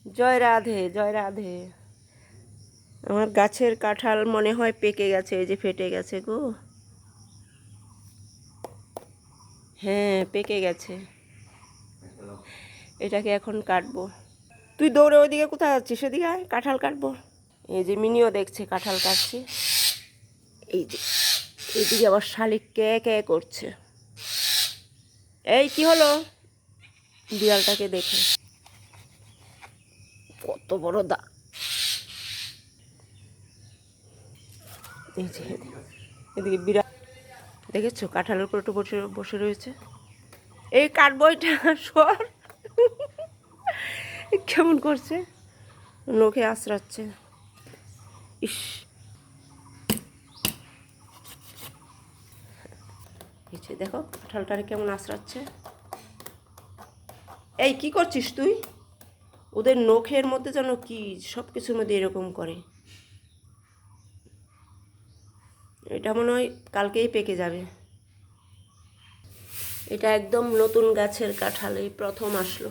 জয় রাধে, জয় রাধে। আমার গাছের কাঁঠাল মনে হয় পেকে গেছে, এই যে ফেটে গেছে গো। হ্যাঁ, পেকে গেছে। এটাকে এখন কাটবো। তুই দৌড়ে ওইদিকে কোথায় যাচ্ছিস? সেদিকে আয়, কাঁঠাল কাটবো। এই যে মিনিও দেখছে কাঁঠাল কাটছি। এই যে এইদিকে আবার শালিক কে কে করছে। এই কি হলো? বিড়ালটাকে দেখে কত বড় দা। এই যে এদিকে বিড়াল দেখেছো, কাঁঠালের উপর একটু বসে বসে রয়েছে। এই কাটবো এটা, সর। কেমন করছে, নখে আঁচড়াচ্ছে। ইস, দেখো কাঁঠালটারে কেমন আঁচড়াচ্ছে। এই কি করছিস তুই? ওদের নখের মধ্যে যেন কি সব কিছুর মধ্যে এরকম করে। এটা মনে হয় কালকেই পেকে যাবে। এটা একদম নতুন গাছের কাঁঠাল, এই প্রথম আসলো।